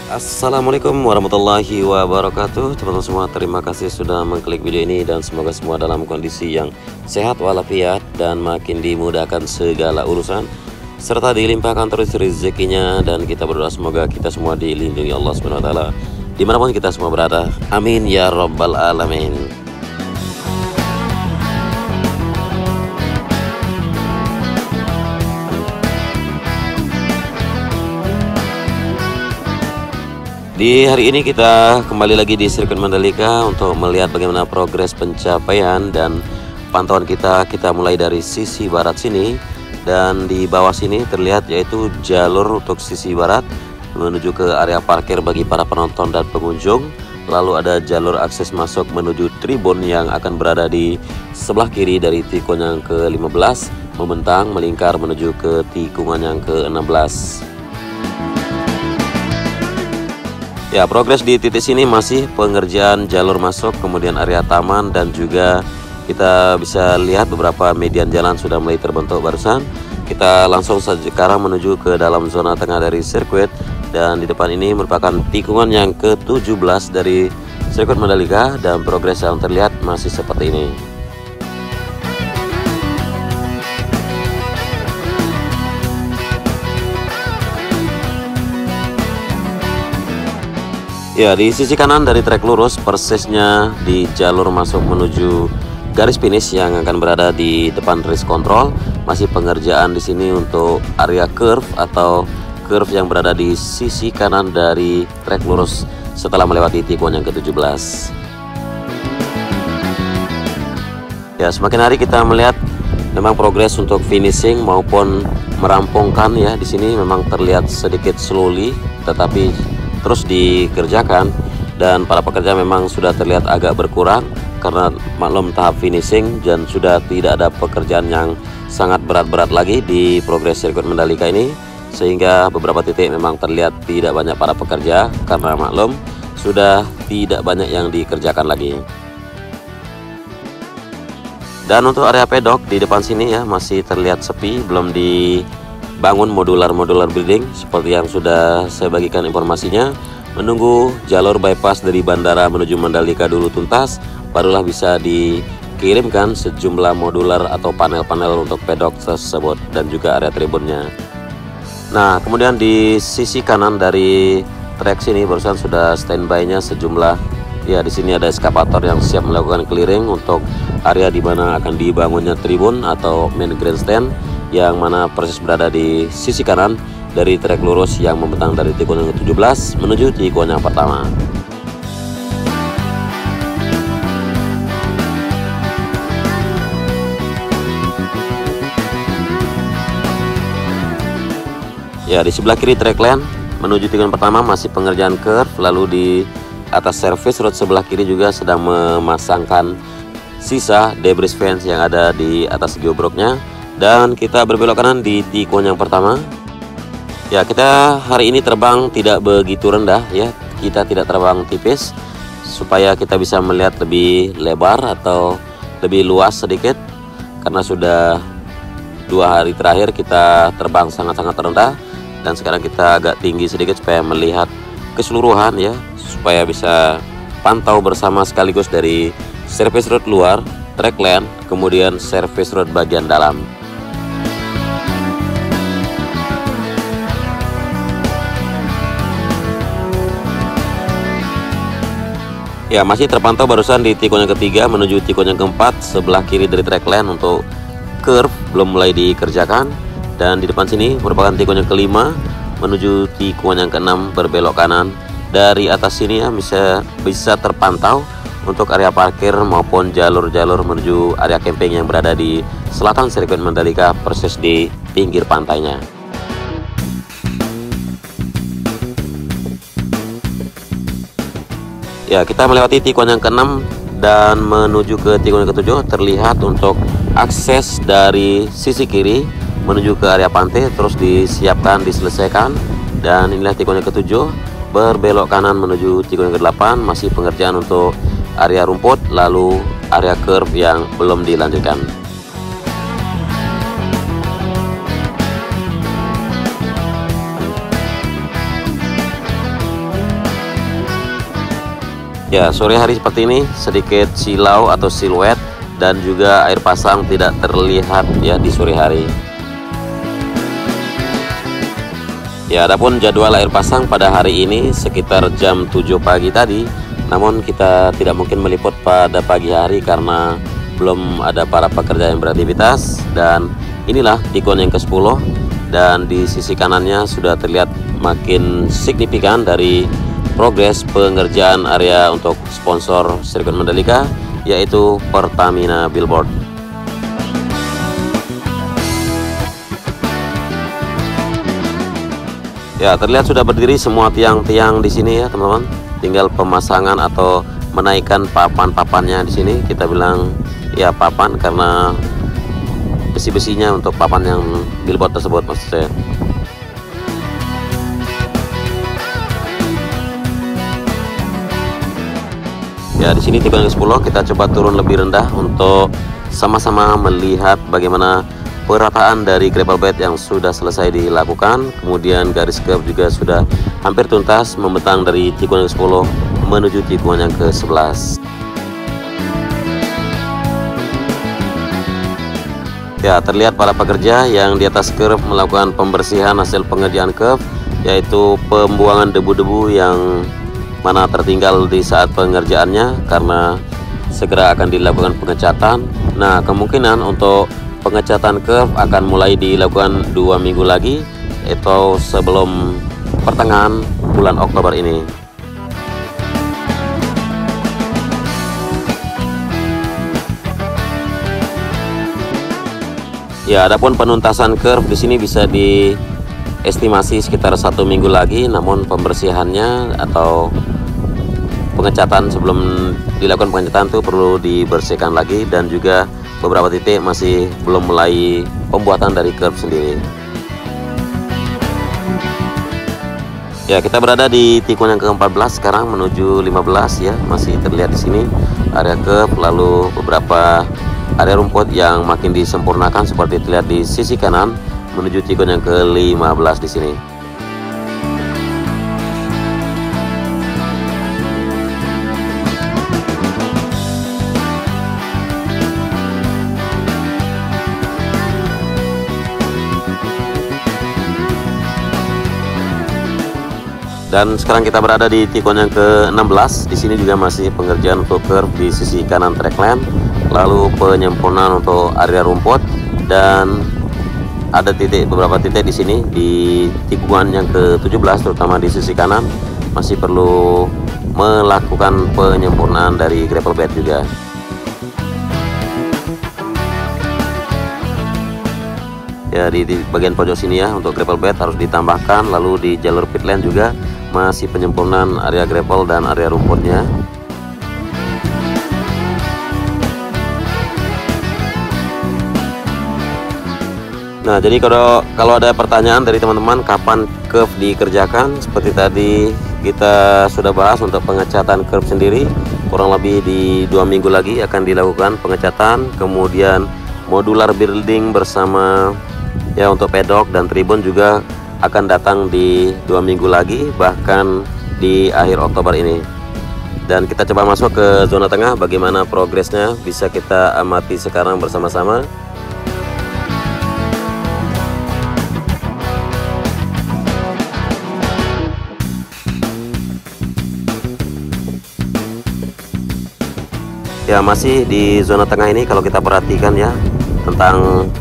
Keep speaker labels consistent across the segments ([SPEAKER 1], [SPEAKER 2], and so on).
[SPEAKER 1] Assalamualaikum warahmatullahi wabarakatuh. Teman-teman semua, terima kasih sudah mengklik video ini dan semoga semua dalam kondisi yang sehat walafiat dan makin dimudahkan segala urusan serta dilimpahkan terus rezekinya, dan kita berdoa semoga kita semua dilindungi Allah Subhanahu wa taala dimanapun kita semua berada. Amin ya rabbal alamin. Di hari ini kita kembali lagi di sirkuit Mandalika untuk melihat bagaimana progres pencapaian dan pantauan kita. Kita mulai dari sisi barat sini, dan di bawah sini terlihat yaitu jalur untuk sisi barat menuju ke area parkir bagi para penonton dan pengunjung. Lalu ada jalur akses masuk menuju tribun yang akan berada di sebelah kiri dari tikungan yang ke-15, membentang melingkar menuju ke tikungan yang ke-16. Ya, progres di titik sini masih pengerjaan jalur masuk, kemudian area taman, dan juga kita bisa lihat beberapa median jalan sudah mulai terbentuk barusan. Kita langsung saja sekarang menuju ke dalam zona tengah dari sirkuit, dan di depan ini merupakan tikungan yang ke-17 dari sirkuit Mandalika, dan progres yang terlihat masih seperti ini. Ya, di sisi kanan dari trek lurus persisnya di jalur masuk menuju garis finish yang akan berada di depan race control, masih pengerjaan di sini untuk area curve atau curve yang berada di sisi kanan dari trek lurus setelah melewati tikungan yang ke-17. Ya, semakin hari kita melihat memang progres untuk finishing maupun merampungkan ya di sini memang terlihat sedikit slowly, tetapi terus dikerjakan, dan para pekerja memang sudah terlihat agak berkurang karena maklum tahap finishing, dan sudah tidak ada pekerjaan yang sangat berat-berat lagi di progres sirkuit Mandalika ini, sehingga beberapa titik memang terlihat tidak banyak para pekerja karena maklum sudah tidak banyak yang dikerjakan lagi. Dan untuk area pedok di depan sini ya masih terlihat sepi, belum dibangun modular building seperti yang sudah saya bagikan informasinya. Menunggu jalur bypass dari bandara menuju Mandalika dulu tuntas, barulah bisa dikirimkan sejumlah modular atau panel-panel untuk pedok tersebut dan juga area tribunnya. Nah, kemudian di sisi kanan dari trek sini barusan sudah standby-nya sejumlah, ya di sini ada eskavator yang siap melakukan clearing untuk area di mana akan dibangunnya tribun atau main grandstand, yang mana persis berada di sisi kanan dari trek lurus yang membentang dari tikungan yang ke-17 menuju tikungan yang pertama. Ya, di sebelah kiri trek lane menuju tikungan pertama masih pengerjaan curve, lalu di atas service road sebelah kiri juga sedang memasangkan sisa debris fence yang ada di atas geobroknya. Dan kita berbelok kanan di tikungan yang pertama. Ya, kita hari ini terbang tidak begitu rendah ya, kita tidak terbang tipis supaya kita bisa melihat lebih lebar atau lebih luas sedikit, karena sudah 2 hari terakhir kita terbang sangat-sangat rendah, dan sekarang kita agak tinggi sedikit supaya melihat keseluruhan ya, supaya bisa pantau bersama sekaligus dari service road luar, track lane, kemudian service road bagian dalam. Ya, masih terpantau barusan di tikungan yang ketiga menuju tikungan yang keempat sebelah kiri dari track lane untuk curve belum mulai dikerjakan, dan di depan sini merupakan tikungan yang kelima menuju tikungan yang keenam berbelok kanan. Dari atas sini ya bisa terpantau untuk area parkir maupun jalur-jalur menuju area camping yang berada di selatan sirkuit Mandalika persis di pinggir pantainya. Ya, kita melewati tikungan yang ke-6 dan menuju ke tikungan yang ke-7. Terlihat untuk akses dari sisi kiri menuju ke area pantai terus disiapkan, diselesaikan. Dan inilah tikungan yang ke-7 berbelok kanan menuju tikungan yang ke-8, masih pengerjaan untuk area rumput, lalu area curve yang belum dilanjutkan. Ya, sore hari seperti ini sedikit silau atau siluet dan juga air pasang tidak terlihat ya di sore hari. Ya, adapun jadwal air pasang pada hari ini sekitar jam 7 pagi tadi. Namun kita tidak mungkin meliput pada pagi hari karena belum ada para pekerja yang beraktivitas. Dan inilah tikon yang ke-10 dan di sisi kanannya sudah terlihat makin signifikan dari progres pengerjaan area untuk sponsor sirkuit Mandalika, yaitu Pertamina Billboard. Ya, terlihat sudah berdiri semua tiang-tiang di sini ya teman-teman. Tinggal pemasangan atau menaikkan papan-papannya di sini. Kita bilang ya papan karena besi-besinya untuk papan yang billboard tersebut maksud saya. Ya, di sini tikungan ke-10 kita coba turun lebih rendah untuk sama-sama melihat bagaimana perataan dari gravel bed yang sudah selesai dilakukan. Kemudian garis curve juga sudah hampir tuntas membentang dari tikungan ke-10 menuju tikungan yang ke-11. Ya, terlihat para pekerja yang di atas curve melakukan pembersihan hasil pengerjaan curve, yaitu pembuangan debu-debu yang mana tertinggal di saat pengerjaannya karena segera akan dilakukan pengecatan. Nah, kemungkinan untuk pengecatan curve akan mulai dilakukan 2 minggu lagi atau sebelum pertengahan bulan Oktober ini. Ya, adapun penuntasan curve di sini bisa diestimasi sekitar 1 minggu lagi, namun pembersihannya atau pengecatan sebelum dilakukan pengecatan itu perlu dibersihkan lagi, dan juga beberapa titik masih belum mulai pembuatan dari curve sendiri. Ya, kita berada di tikungan yang ke-14 sekarang menuju 15 ya, masih terlihat di sini area curve, lalu beberapa area rumput yang makin disempurnakan seperti terlihat di sisi kanan menuju tikungan yang ke-15 di sini. Dan sekarang kita berada di tikungan yang ke-16. Di sini juga masih pengerjaan untuk curve di sisi kanan trackland, lalu penyempurnaan untuk area rumput, dan ada beberapa titik di sini di tikungan yang ke-17 terutama di sisi kanan masih perlu melakukan penyempurnaan dari gravel bed juga. Ya, di bagian pojok sini ya untuk gravel bed harus ditambahkan, lalu di jalur pit lane juga masih penyempurnaan area gravel dan area rumputnya. Nah, jadi kalau ada pertanyaan dari teman-teman kapan curve dikerjakan, seperti tadi kita sudah bahas untuk pengecatan curve sendiri kurang lebih di 2 minggu lagi akan dilakukan pengecatan. Kemudian modular building bersama ya untuk pedok dan tribun juga akan datang di 2 minggu lagi, bahkan di akhir Oktober ini. Dan kita coba masuk ke zona tengah, bagaimana progresnya bisa kita amati sekarang bersama-sama. Ya, masih di zona tengah ini kalau kita perhatikan ya tentang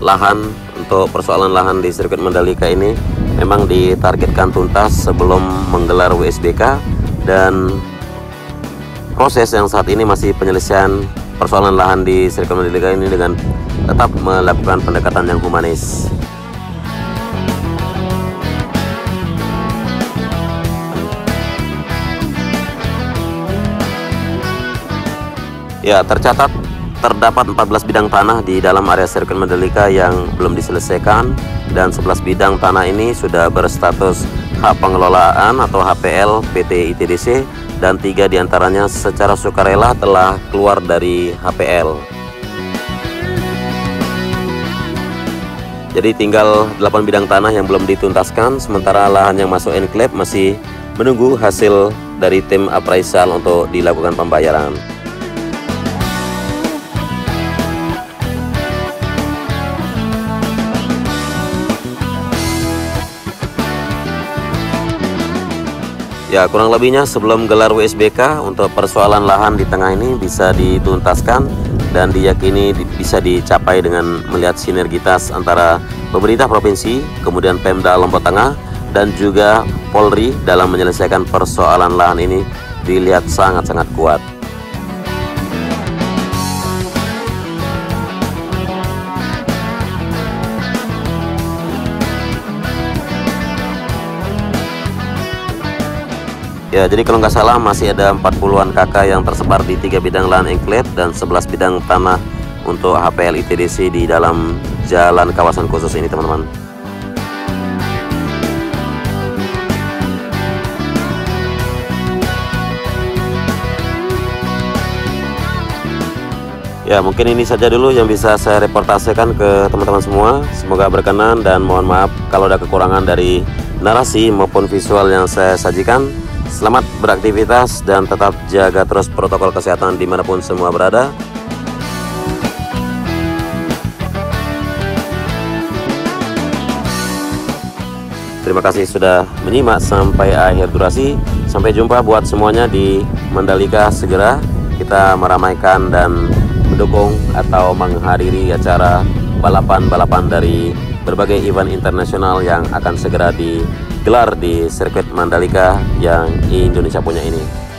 [SPEAKER 1] lahan, untuk persoalan lahan di sirkuit Mandalika ini memang ditargetkan tuntas sebelum menggelar WSBK, dan proses yang saat ini masih penyelesaian persoalan lahan di sirkuit Mandalika ini dengan tetap melakukan pendekatan yang humanis. Ya, terdapat 14 bidang tanah di dalam area sirkuit Mandalika yang belum diselesaikan, dan 11 bidang tanah ini sudah berstatus hak pengelolaan atau HPL PT ITDC, dan 3 diantaranya secara sukarela telah keluar dari HPL. Jadi tinggal 8 bidang tanah yang belum dituntaskan, sementara lahan yang masuk enclave masih menunggu hasil dari tim appraisal untuk dilakukan pembayaran. Ya, kurang lebihnya sebelum gelar WSBK untuk persoalan lahan di tengah ini bisa dituntaskan dan diyakini bisa dicapai dengan melihat sinergitas antara pemerintah provinsi, kemudian Pemda Lombok Tengah, dan juga Polri dalam menyelesaikan persoalan lahan ini dilihat sangat-sangat kuat. Ya, jadi kalau nggak salah masih ada 40-an KK yang tersebar di 3 bidang lahan enklave dan 11 bidang tanah untuk HPL ITDC di dalam jalan kawasan khusus ini, teman-teman. Ya, mungkin ini saja dulu yang bisa saya reportasekan ke teman-teman semua. Semoga berkenan dan mohon maaf kalau ada kekurangan dari narasi maupun visual yang saya sajikan. Selamat beraktivitas dan tetap jaga terus protokol kesehatan dimanapun semua berada. Terima kasih sudah menyimak sampai akhir durasi. Sampai jumpa buat semuanya di Mandalika. Segera kita meramaikan dan mendukung atau menghadiri acara balapan-balapan dari berbagai event internasional yang akan segera digelar di sirkuit Mandalika yang Indonesia punya ini.